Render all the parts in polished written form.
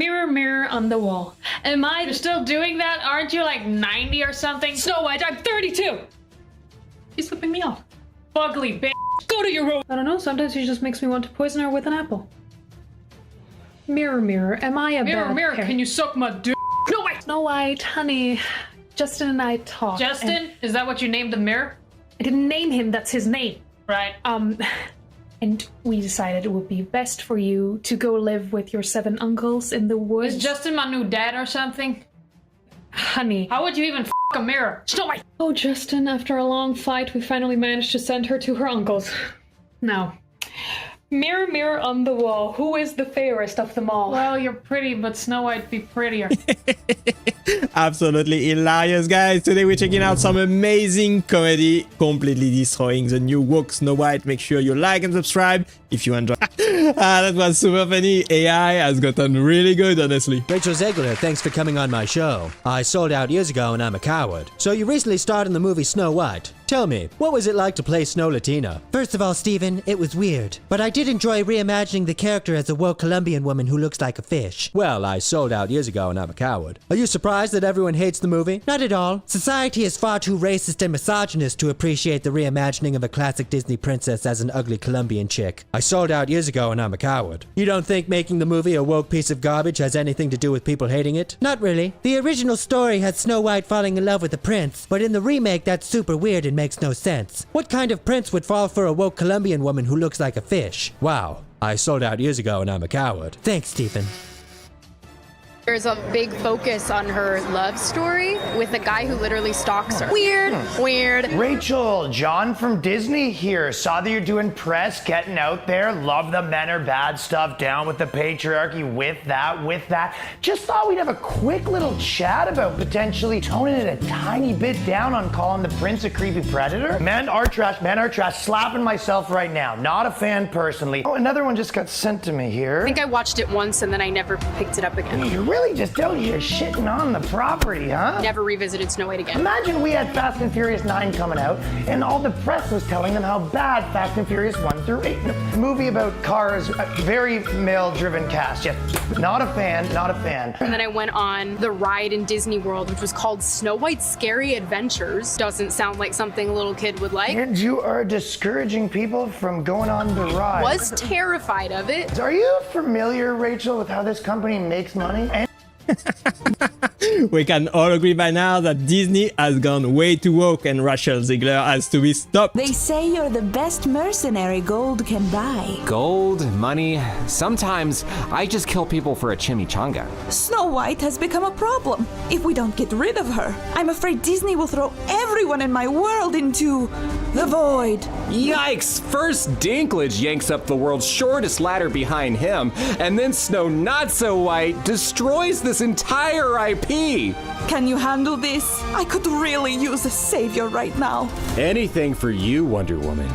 Mirror, mirror on the wall. Am I... You're still doing that? Aren't you like 90 or something? Snow White, I'm 32! He's flipping me off. Fugly bitch. Go to your room! I don't know, sometimes he just makes me want to poison her with an apple. Mirror, mirror, am I a Mirror, bad mirror, parent? can you suck my dick? Snow White! Snow White, honey. Justin and I talked. Justin? Is that what you named the mirror? I didn't name him, that's his name. Right. And we decided it would be best for you to go live with your 7 uncles in the woods. Is Justin my new dad or something? Honey. How would you even f a mirror? Snow White! Oh, Justin, after a long fight, we finally managed to send her to her uncle's. Now, mirror, mirror on the wall, who is the fairest of them all? Well, you're pretty, but Snow White'd be prettier. Absolutely hilarious, guys. Today we're checking out some amazing comedy, completely destroying the new woke Snow White. Make sure you like and subscribe if you enjoy. That was super funny. AI has gotten really good, honestly. Rachel Zegler, thanks for coming on my show. I sold out years ago and I'm a coward. So you recently starred in the movie Snow White. Tell me, what was it like to play Snow Latina? First of all, Steven, it was weird. But I did enjoy reimagining the character as a woke Colombian woman who looks like a fish. Well, I sold out years ago and I'm a coward. Are you surprised that everyone hates the movie? Not at all. Society is far too racist and misogynist to appreciate the reimagining of a classic Disney princess as an ugly Colombian chick. I sold out years ago and I'm a coward. You don't think making the movie a woke piece of garbage has anything to do with people hating it? Not really. The original story had Snow White falling in love with a prince, but in the remake that's super weird and makes no sense. What kind of prince would fall for a woke Colombian woman who looks like a fish? Wow. I sold out years ago and I'm a coward. Thanks, Stephen. There's a big focus on her love story with a guy who literally stalks her. Weird. Weird. Rachel, John from Disney here. Saw that you're doing press, getting out there. Love the men are bad stuff, down with the patriarchy, with that. Just thought we'd have a quick little chat about potentially toning it a tiny bit down on calling the prince a creepy predator. Men are trash, slapping myself right now. Not a fan personally. Oh, another one just got sent to me here. I think I watched it once and then I never picked it up again. You really just don't, you're shitting on the property, huh? Never revisited Snow White again. Imagine we had Fast and Furious 9 coming out and all the press was telling them how bad Fast and Furious 1 through 8. Movie about cars, a very male-driven cast. Yes, not a fan. And then I went on the ride in Disney World, which was called Snow White's Scary Adventures. Doesn't sound like something a little kid would like. And you are discouraging people from going on the ride. Was terrified of it. Are you familiar, Rachel, with how this company makes money? We can all agree by now that Disney has gone way too woke and Rachel Zegler has to be stopped. They say you're the best mercenary gold can buy. Gold, money, sometimes I just kill people for a chimichanga. Snow White has become a problem. If we don't get rid of her, I'm afraid Disney will throw everyone in my world into the void. Yikes! First Dinklage yanks up the world's shortest ladder behind him, and then Snow Not So White destroys this entire IP. Can you handle this? I could really use a savior right now. Anything for you, Wonder Woman.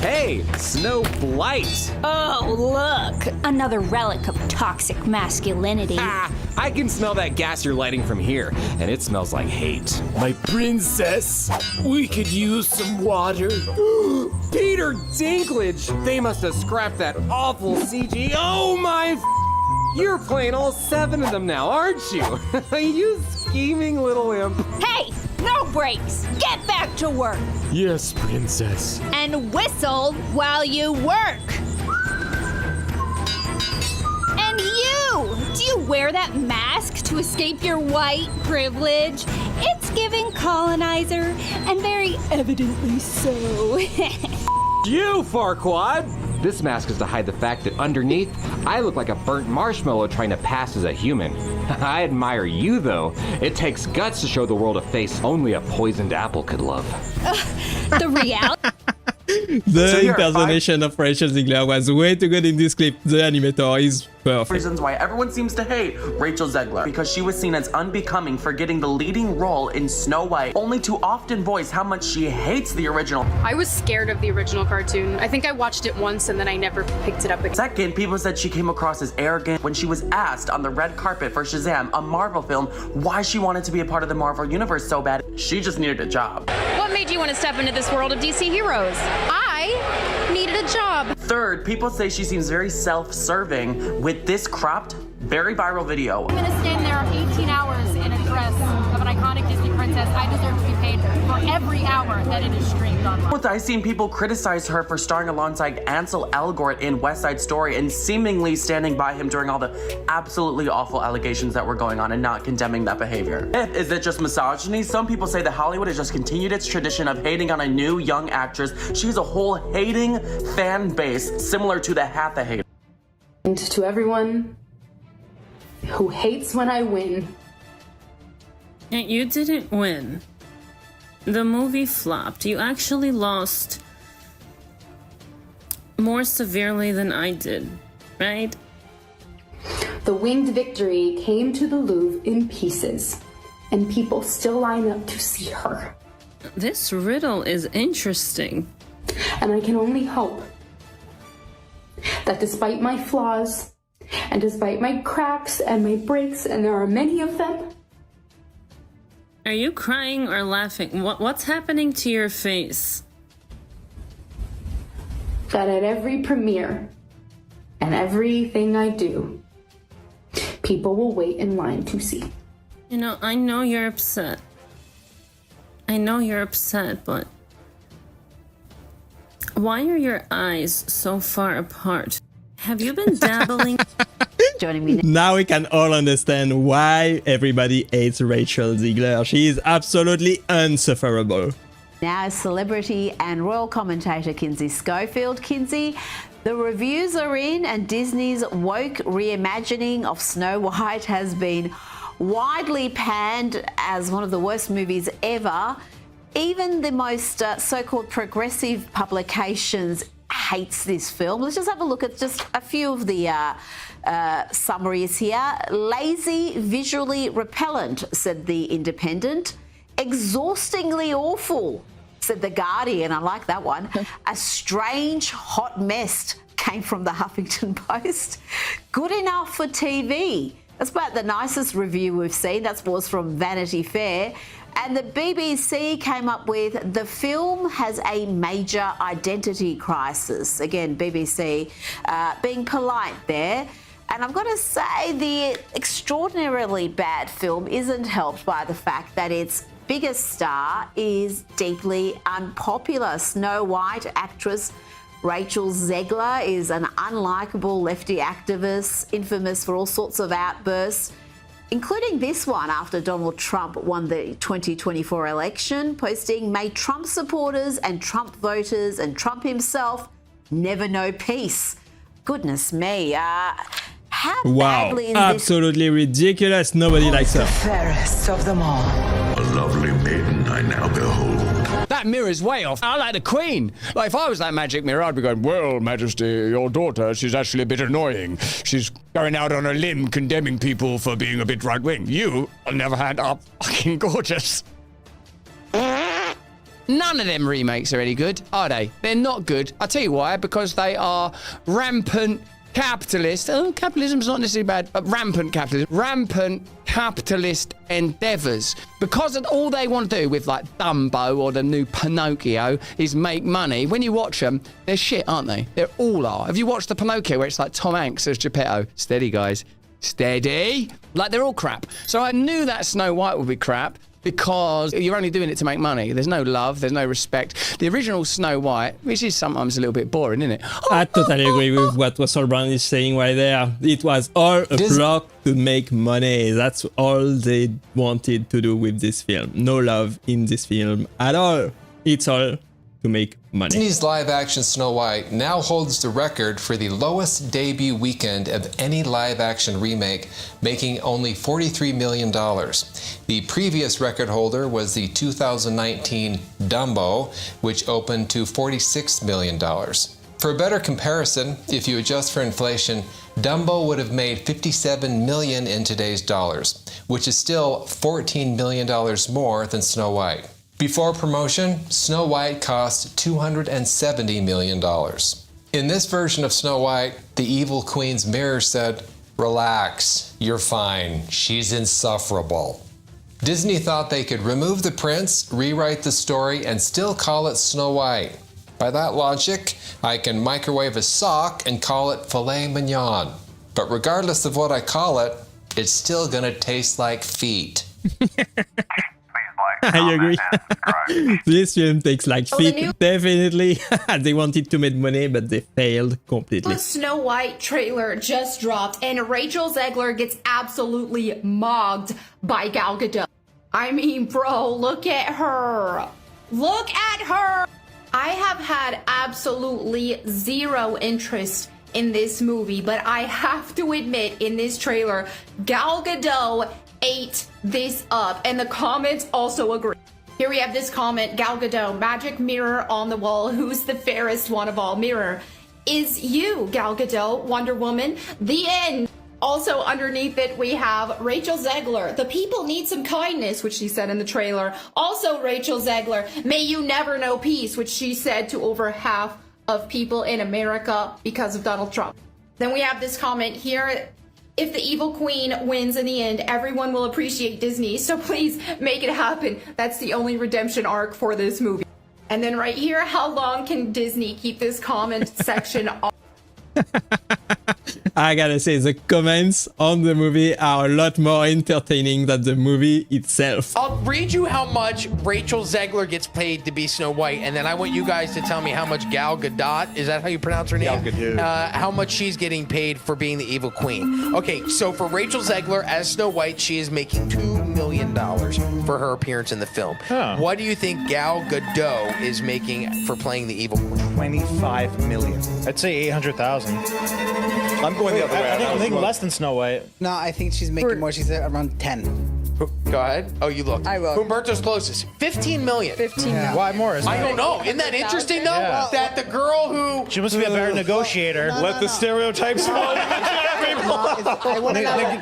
Hey, Snow Blight! Oh, look! Another relic of toxic masculinity. Ah, I can smell that gas you're lighting from here, and it smells like hate. My princess, we could use some water. Peter Dinklage! They must have scrapped that awful CG. Oh my You're playing all 7 of them now, aren't you? You scheming little imp. Hey! No breaks! Get back to work! Yes, princess. And whistle while you work! And you! Do you wear that mask to escape your white privilege? It's giving colonizer, and very evidently so. You, Farquaad! This mask is to hide the fact that underneath, I look like a burnt marshmallow trying to pass as a human. I admire you, though. It takes guts to show the world a face only a poisoned apple could love. The reality. The impersonation of Rachel Zegler was way too good in this clip. The animator is perfect. Reasons why everyone seems to hate Rachel Zegler, because she was seen as unbecoming for getting the leading role in Snow White, only to often voice how much she hates the original. I was scared of the original cartoon. I think I watched it once and then I never picked it up again. Second, people said she came across as arrogant when she was asked on the red carpet for Shazam, a Marvel film, why she wanted to be a part of the Marvel universe so bad. She just needed a job. What made you want to step into this world of DC heroes? I needed a job. Third, people say she seems very self-serving with this cropped, very viral video. I'm gonna stand there 18 hours in a dress of an iconic Disney princess. I deserve to be paid for every hour that it is streamed online. Fourth, I've seen people criticize her for starring alongside Ansel Elgort in West Side Story and seemingly standing by him during all the absolutely awful allegations that were going on and not condemning that behavior. Fifth, is it just misogyny? Some people say that Hollywood has just continued its tradition of hating on a new young actress. She's a whole hating fan base similar to the Hatha hater. And to everyone who hates when I win. You didn't win. The movie flopped. You actually lost more severely than I did, right? The winged victory came to the Louvre in pieces, and people still line up to see her. This riddle is interesting. And I can only hope that despite my flaws, and despite my cracks and my breaks, and there are many of them. Are you crying or laughing? What's happening to your face? That at every premiere and everything I do, people will wait in line to see. You know, I know you're upset. I know you're upset, but why are your eyes so far apart? Have you been dabbling? Joining me now we can all understand why everybody hates Rachel Zegler. She is absolutely insufferable. now, celebrity and royal commentator Kinsey Schofield. Kinsey, the reviews are in, and Disney's woke reimagining of Snow White has been widely panned as one of the worst movies ever. Even the most so-called progressive publications hates this film. Let's just have a look at just a few of the summaries here. Lazy, visually repellent, said The Independent. Exhaustingly awful, said The Guardian. I like that one. A strange hot mess came from the Huffington Post. Good enough for TV. That's about the nicest review we've seen. That was from Vanity Fair. And the BBC came up with, the film has a major identity crisis. Again, BBC being polite there. And I'm going to say the extraordinarily bad film isn't helped by the fact that its biggest star is deeply unpopular. Snow White actress Rachel Zegler is an unlikable lefty activist, infamous for all sorts of outbursts, including this one after Donald Trump won the 2024 election, posting, "May Trump supporters and Trump voters and Trump himself never know peace." Goodness me. How badly is absolutely ridiculous. Nobody likes her. Fairest of them all. A lovely maiden I now behold. That mirror's way off. I like the Queen. Like, if I was that magic mirror, I'd be going, "Well, Majesty, your daughter, she's actually a bit annoying. She's going out on a limb condemning people for being a bit right-wing. You, on the other hand, are fucking gorgeous." None of them remakes are any good, are they? They're not good. I'll tell you why. Because they are rampant capitalist. Oh, capitalism's not necessarily bad, but rampant capitalism. Rampant capitalist endeavours. Because all they want to do with, like, Dumbo or the new Pinocchio is make money. When you watch them, they're shit, aren't they? They all are. Have you watched the Pinocchio where it's like Tom Hanks as Geppetto? Steady, guys. Steady. Like, they're all crap. So I knew that Snow White would be crap, because you're only doing it to make money. There's no love, there's no respect. The original Snow White, which is sometimes a little bit boring, isn't it? I totally agree with what Russell Brand is saying right there. It was all a plot to make money. That's all they wanted to do with this film. No love in this film at all. It's all to make money. Disney's live-action Snow White now holds the record for the lowest debut weekend of any live-action remake, making only $43 million. The previous record holder was the 2019 Dumbo, which opened to $46 million. For a better comparison, if you adjust for inflation, Dumbo would have made $57 million in today's dollars, which is still $14 million more than Snow White. Before promotion, Snow White cost $270 million. In this version of Snow White, the evil queen's mirror said, "Relax, you're fine, she's insufferable." Disney thought they could remove the prince, rewrite the story, and still call it Snow White. By that logic, I can microwave a sock and call it filet mignon. But regardless of what I call it, it's still gonna taste like feet. I agree. This film takes like feet, definitely. They wanted to make money, but they failed completely. The Snow White trailer just dropped, and Rachel Zegler gets absolutely mogged by Gal Gadot. I mean, bro, look at her. Look at her. I have had absolutely zero interest in this movie, but I have to admit, in this trailer, Gal Gadot ate this up, and the comments also agree. Here we have this comment: Gal Gadot, magic mirror on the wall, who's the fairest one of all? Mirror is you, Gal Gadot, Wonder Woman. The end. Also underneath it, we have Rachel Zegler. The people need some kindness, which she said in the trailer. Also Rachel Zegler, may you never know peace, which she said to over half of people in America because of Donald Trump. Then we have this comment here: if the evil queen wins in the end, everyone will appreciate Disney, so please make it happen. That's the only redemption arc for this movie. And then right here, how long can Disney keep this comment section off? I gotta say, the comments on the movie are a lot more entertaining than the movie itself. I'll read you how much Rachel Zegler gets paid to be Snow White, and then I want you guys to tell me how much Gal Gadot, is that how you pronounce her name? Gal Gadot. How much she's getting paid for being the evil queen. Okay, so for Rachel Zegler as Snow White, she is making $2 million for her appearance in the film. Huh. What do you think Gal Gadot is making for playing the evil queen? $25 million. I'd say 800,000. I'm going the other way. I think less than Snow White. No, I think she's making more. She's at around 10. Go ahead. Oh, you looked. I will. Humberto's closest. 15 million. 15 million. Why more? I don't know. Isn't that interesting, though? Yeah. That the girl who... She must be a better negotiator. Let the stereotypes fall.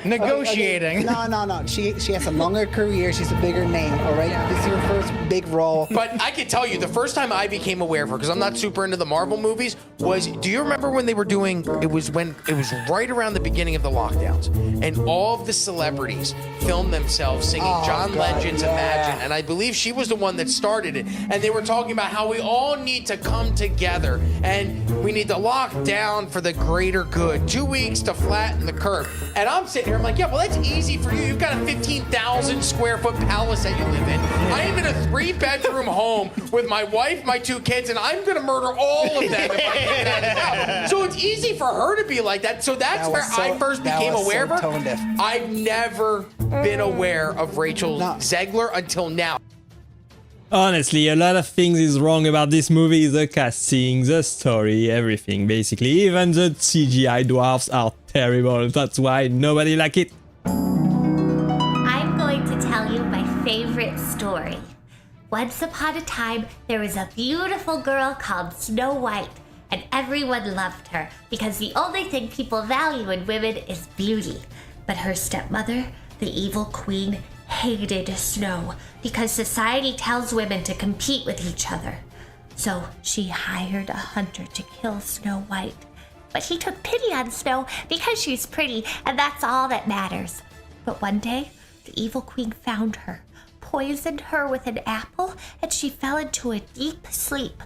Negotiating. No. She has a longer career. She's a bigger name, all right? This is her first big role. But I can tell you, the first time I became aware of her, because I'm not super into the Marvel movies, was, do you remember when they were doing, it was right around the beginning of the lockdowns, and all of the celebrities filmed themselves singing John Legend's Imagine, and I believe she was the one that started it, and they were talking about how we all need to come together, and we need to lock down for the greater good, 2 weeks to flatten the curve. And I'm sitting here, I'm like, yeah, well, that's easy for you. You've got a 15,000 square foot palace that you live in. I am in a 3-bedroom home with my wife, my 2 kids, and I'm going to murder all of them if I get that out. So it's easy for her to be like that. So that's where I first became aware of her. I've never been aware of Rachel Zegler until now. Honestly, a lot of things is wrong about this movie. The casting, the story, everything basically. Even the CGI dwarfs are terrible. That's why nobody like it. I'm going to tell you my favorite story. Once upon a time, there was a beautiful girl called Snow White, and everyone loved her because the only thing people value in women is beauty. But her stepmother, the evil queen, hated Snow because society tells women to compete with each other. So she hired a hunter to kill Snow White. But he took pity on Snow because she's pretty, and that's all that matters. But one day, the evil queen found her, poisoned her with an apple, and she fell into a deep sleep.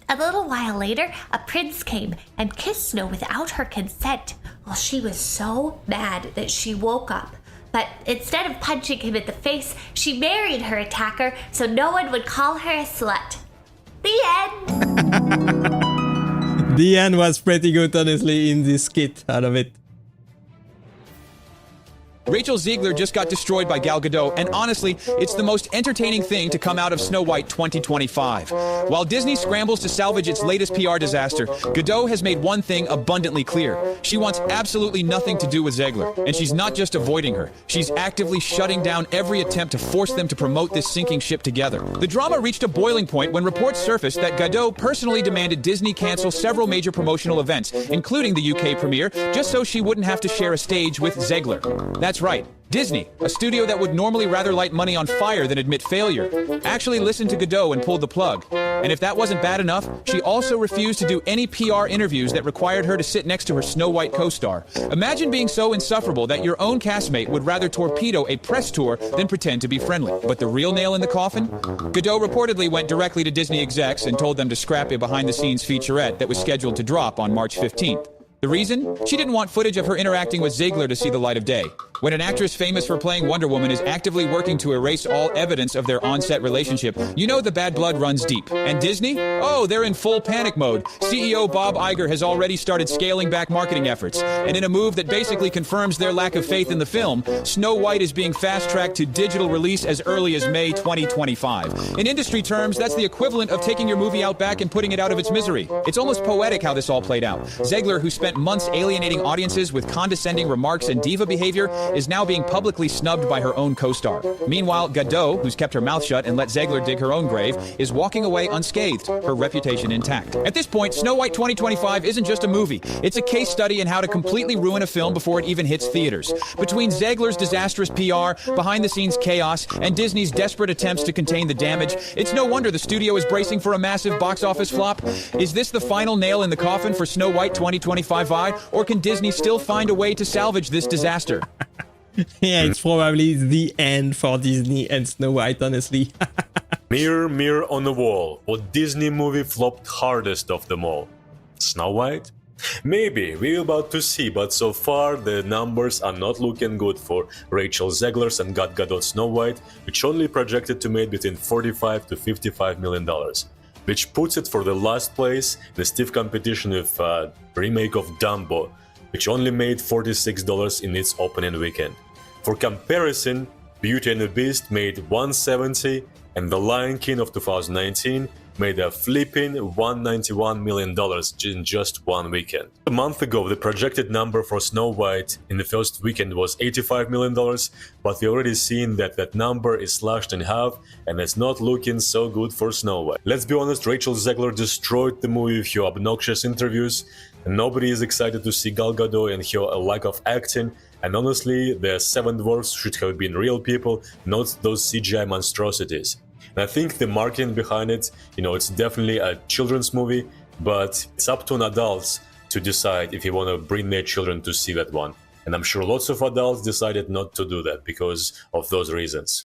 A little while later, a prince came and kissed Snow without her consent. Well, she was so mad that she woke up. But instead of punching him in the face, she married her attacker so no one would call her a slut. The end! The end was pretty good, honestly, in this skit. I love it. Rachel Zegler just got destroyed by Gal Gadot, and honestly, it's the most entertaining thing to come out of Snow White 2025. While Disney scrambles to salvage its latest PR disaster, Gadot has made one thing abundantly clear. She wants absolutely nothing to do with Zegler, and she's not just avoiding her. She's actively shutting down every attempt to force them to promote this sinking ship together. The drama reached a boiling point when reports surfaced that Gadot personally demanded Disney cancel several major promotional events, including the UK premiere, just so she wouldn't have to share a stage with Zegler. That's right. Disney, a studio that would normally rather light money on fire than admit failure, actually listened to Gadot and pulled the plug. And if that wasn't bad enough, she also refused to do any PR interviews that required her to sit next to her Snow White co-star. Imagine being so insufferable that your own castmate would rather torpedo a press tour than pretend to be friendly. But the real nail in the coffin? Godot reportedly went directly to Disney execs and told them to scrap a behind-the-scenes featurette that was scheduled to drop on March 15th. The reason? She didn't want footage of her interacting with Zegler to see the light of day. When an actress famous for playing Wonder Woman is actively working to erase all evidence of their on-set relationship, you know the bad blood runs deep. And Disney? Oh, they're in full panic mode. CEO Bob Iger has already started scaling back marketing efforts. And in a move that basically confirms their lack of faith in the film, Snow White is being fast-tracked to digital release as early as May 2025. In industry terms, that's the equivalent of taking your movie out back and putting it out of its misery. It's almost poetic how this all played out. Zegler, who spent months alienating audiences with condescending remarks and diva behavior, is now being publicly snubbed by her own co-star. Meanwhile, Godot, who's kept her mouth shut and let Zegler dig her own grave, is walking away unscathed, her reputation intact. At this point, Snow White 2025 isn't just a movie. It's a case study in how to completely ruin a film before it even hits theaters. Between Zegler's disastrous PR, behind-the-scenes chaos, and Disney's desperate attempts to contain the damage, it's no wonder the studio is bracing for a massive box office flop. Is this the final nail in the coffin for Snow White 2025 Vi, or can Disney still find a way to salvage this disaster? Yeah, it's probably the end for Disney and Snow White, honestly. Mirror, mirror on the wall, what Disney movie flopped hardest of them all? Snow White? Maybe, we're about to see, but so far the numbers are not looking good for Rachel Zegler's and Gal Gadot's Snow White, which only projected to make between $45 to $55 million, which puts it for the last place in a stiff competition with remake of Dumbo, which only made $46 in its opening weekend. For comparison, Beauty and the Beast made $170, and The Lion King of 2019 made a flipping $191 million in just one weekend. A month ago, the projected number for Snow White in the first weekend was $85 million, but we already seen that that number is slashed in half, and it's not looking so good for Snow White. Let's be honest, Rachel Zegler destroyed the movie with her obnoxious interviews, and nobody is excited to see Gal Gadot and her lack of acting. And honestly, the Seven Dwarfs should have been real people, not those CGI monstrosities. And I think the marketing behind it, it's definitely a children's movie, but it's up to an adults to decide if you want to bring their children to see that one. And I'm sure lots of adults decided not to do that because of those reasons.